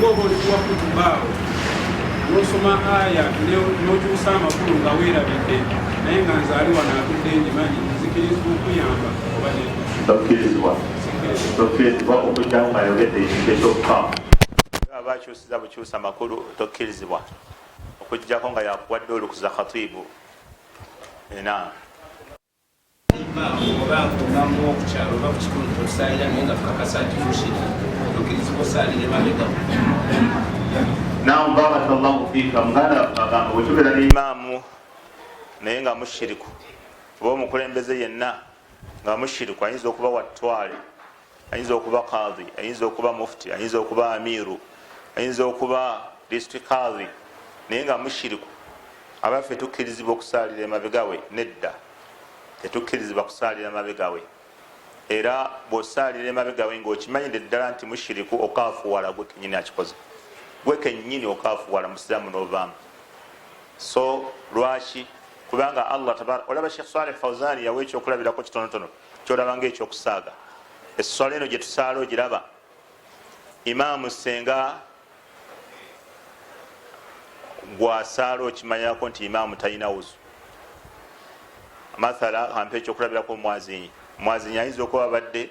ngoba olikuwa kutubaawo n'osoma aya n'okyusa amakulu nga weerabidde naye nga nzaali wano atudde njimanyi nzikirizibwa okuyamba oba tokkirizibwa okujjamu nga yogedde ekintu ekyokukaamu abakyusiza bukyusa makulu tokkirizibwa okujjako nga yakuwadde olukuza khatibu oba ng'ogamba okukyalo oba ku kitundu tosalira naye nga tukakasa nti tushira tokkirizibwa osalire mabega naam barakallahu fiika muganda agamba bwetubeera n'imaamu naye nga mushiriku oba omukulembeze yenna nga mushiriku ayinza okuba watwale ayinza okuba qadhi ayinza okuba mufti ayinza okuba amiru ayinza okuba district qadhi naye nga mushiriku abaffe tukkirizibwa okusalira emabegawe nedda tetukkirizibwa kusalira mabegawe era bw'osalira emabegawe ng'okimanyire ddala nti mushiriku okaafuwala gwe kenyini akikoze gwe kenyini okaafuwala musiramu n'ovaamu so lwaki kubanga allah olaba Sheikh Saleh Fawzani yawa ekyokulabirako kitonotono kyolaba nga ekyokusaaga esswala eno gye tusaala ogiraba imaamu senga gwasaala okimanyako nti imaamu talina wuzu mathala ampa ekyokulabirako omwazinyi omwazinyi ayinza okuba abadde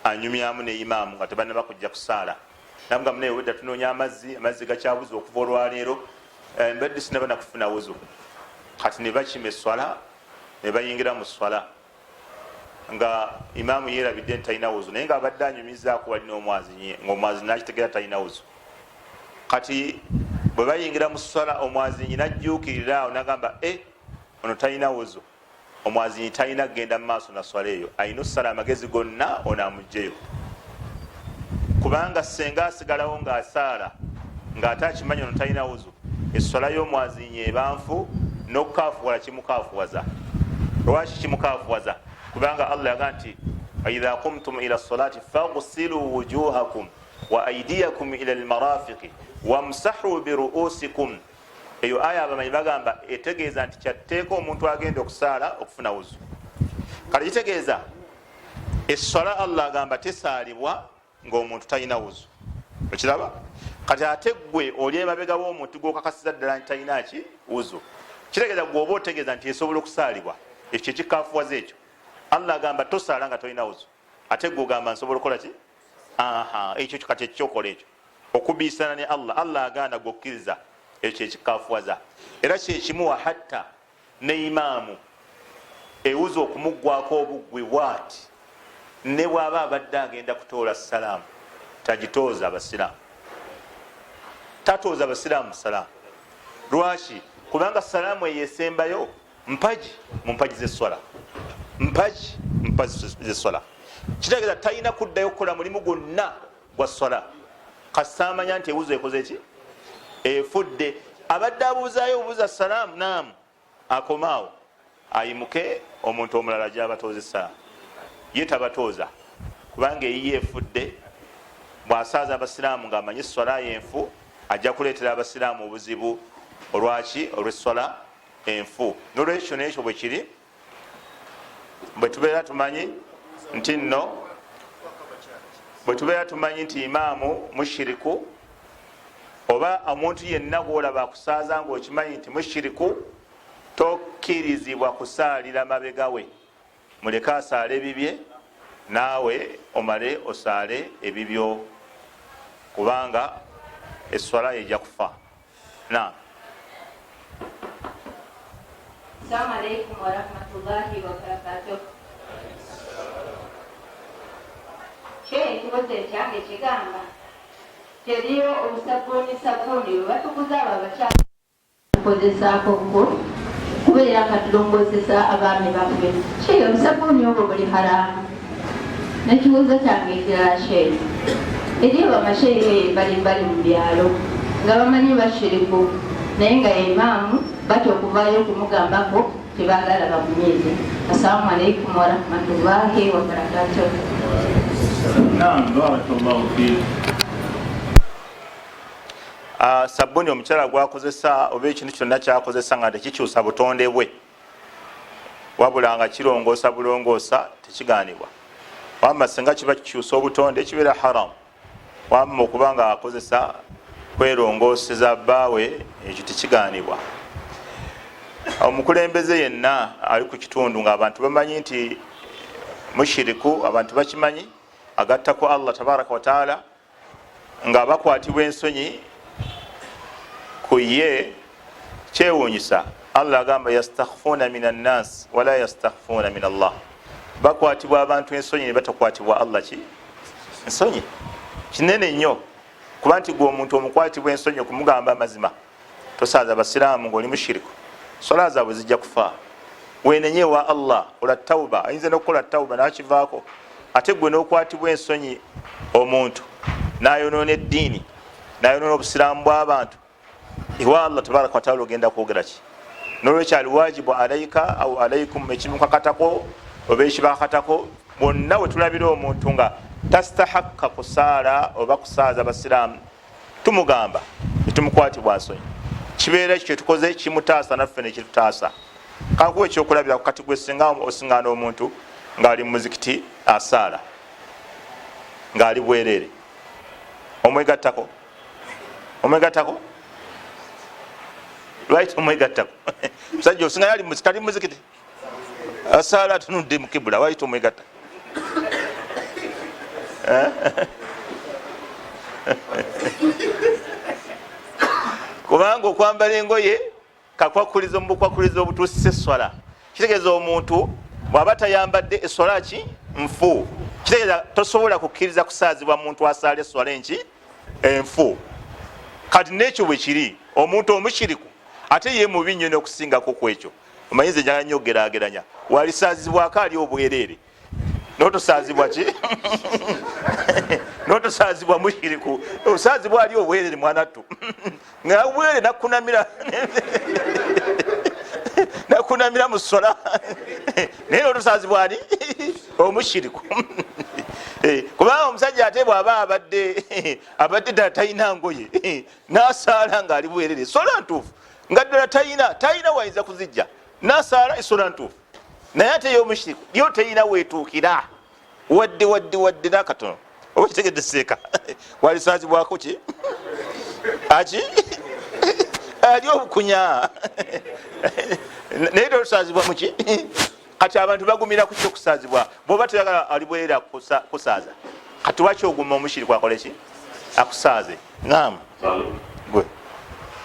anyumyamu ne imaamu nga tebanaba kujja kusaala namuga munaye wedda tunoonya amazzi gakyabuza okuva olwaleero mbadde sinaba nakufuna wuzu kati ne bakima eswala ne bayingira mu swala nga imaamu yeerabidde nti talina wuzu naye nga abadde anyumizaako wali n'omwazinyi ngaomwazinyi nakitegeera talina wuzu kati bwe bayingira mu swala omwazinyi najjuukirira awo nagamba ono talina wuzu omwazinyi talina kgenda mu maaso na swala eyo ayina okusala amagezi gonna onaamugjeyo kubanga senga asigalawo ng'asaala ng'ate akimanyi ono talina wuzu esswala y'omwazinyi ebanfu n'okukaafuwala kimukaafuwaza lwaki kimukaafuwaza kubanga allah yaga nti waidha qumtum ila solati faghsilu wujuhakum wa aidiyakum ila almarafiqi wamsahu biruusikum eyo aya abamanyi bagamba etegeeza nti kyatteeka omuntu agenda okusaala okufuna wuzu kale kitegeeza esswala allah agamba tesaalibwa ng'omuntu talina wuzu okiraba kati ate gwe oli emabega w'omuntu gwokakasiza ddala nti talina ki wuzu kitegeeza gwe oba otegeeza nti esobola okusaalibwa ekyo kyekikaafuwaza ekyo allah agamba tosaala nga tolina wuzu ate gwe ogamba nsobola okukola ki ekyo kati ekyokola ekyo okubiisana ne allah aganda gwe okkiriza ekyo kyekikaafuwaza era kyekimuwa hatta ne imaamu ewuza okumuggwako obuggwi bwati ne bw'aba abadde agenda kutoola salaamu tagitooza abasiraamu tatooza abasiraamu salaamu lwaki kubanga salaamu eyo esembayo mpaji mu mpaji z'esswala mpaji z'esswala kitegeeza talina kuddayo okukola mulimu gwonna gwa sswala kasaamanya nti ewuzo ekoze ki efudde abadde abuuzaayo obuuza salaamu naamu akomaawo ayimuke omuntu omulala gy'abatoozesa ye tabatooza kubanga eyiye efudde bw'asaaza abasiraamu ng'amanyi esswala yenfu ajja kuleetera abasiraamu obuzibu olwaki olw'esswala enfu nolwekyo n'ekyo bwe kiri bwe tubeera tumanyi nti nno bwe tubeera tumanyi nti imaamu mushiriku oba omuntu yenna gwolaba akusaaza ng'okimanyi nti mushiriku tokkirizibwa kusaalira mabega we muleke asaale ebibye naawe omale osaale ebibyo kubanga esswala ejja kufa na Assalamu alaikum warahmatullahi wabarakatuh. Ekibuzo ekyange kigamba teriyo obusabbuuni bwe batukuza abo abakyala tukozesaako bukulu kubeera katulongosesa abaami baffe kyeyo obusabbuuni obwo buli haramu n'ekibuzo kyange ekirala sheeri eriyo bamasheeri bali mu byalo nga bamanyi bashiriku naye nga imaamu batya okuvaayo okumugambako tebaagala bamunyiize. Assalamu alaikum warahmatullahi wabarakatuh. Sabbuuni omukyala gwakozesa oba ekintu kyonna kyakozesa nga tekikyusa butonde bwe wabula nga kirongoosa bulongoosa tekigaanibwa wamba singa kiba kikyusa obutonde kibeera haramu wamma okuba nga akozesa kwerongoseza bbaawe, ekyo tekigaanibwa. Omukulembeze yenna ali ku kitundu ng'abantu bamanyi nti mushiriku, abantu bakimanyi, agattako Allah tabaraka wataala, nga bakwatibwa ensonyi ku ye, kyewuunyisa Allah agamba yastakhfuna min annas wala yastakhfuna min Allah. Bakwatibwa abantu ensonyi ne batakwatibwa Allah ki ensonyi. Kinene nnyo kuba nti gwe omuntu omukwatibwa ensonyi okumugamba amazima tosaaza abasiraamu ng'oli mushiriku, sola zaabwe zijja kufa. Wenenye wa Allah ola tauba, ayinza n'okukola tauba n'akivaako, ate gwe n'okwatibwa ensonyi omuntu n'ayonoona eddiini n'ayonoona obusiraamu bw'abantu, ewa Allah tabaraka wataala ogenda kwogera ki? Nolwekyo aliwajibu alaika au alaikum, ekimukakatako oba ekibakatako, bonna we tulabira omuntu nga tastahakka kusaala oba kusaaza abasiraamu, tumugamba netumukwatibwa nsonyi. Kibeera ekyo kyetukoze kimutaasa naffe nekitutaasa. Kankuwa ekyokulabira kati gwe singa osiŋŋaana omuntu ng'ali mu muzikiti asaala, ng'ali bwereere, omwegattako lwaki omwegattako? Musajja osinga yali muzikali muzikiti asaala atunudde mu kibula, lwaki omwegatta? Kubanga okwambala engoye kakwakuliza mu bukwakuliza obutuusisa eswala. Kitegeeza omuntu bw'aba tayambadde eswala ki nfu, kitegeeza tosobola kukkiriza kusaazibwa muntu asaala eswala enki enfu. Kati n'ekyo bwe kiri, omuntu omushiriku ate ye mubi nnyo n'okusingako ku ekyo. Omanyize njagala nnyo ogeraageranya, walisaazibwako ali obwereere n'otosaazibwa ki n'otosaazibwa mushiriku, osaazibwa ali obwereere mwanattu nga obwereere nakunamira mu ssola naye n'otosaazibwa ali omushiriku. Kubanga omusajja ate bw'aba abadde ddala talina ngoye n'asaala ng'ali bwereere, sola ntuufu nga ddala talina wayinza kuzijja, n'asaala esola ntuufu, naye ate y'omushiriku yo terina weetuukira wadde n'akatono. Oba kitegedde seeka walisaazibwako ki aki ali obukunya naye tosaazibwa muki. Kati abantu bagumira ku kyokusaazibwa, bw'oba toyagala ali bwereere kusaaza, kati waki oguma omushiriku akole ki akusaaze? Ngamba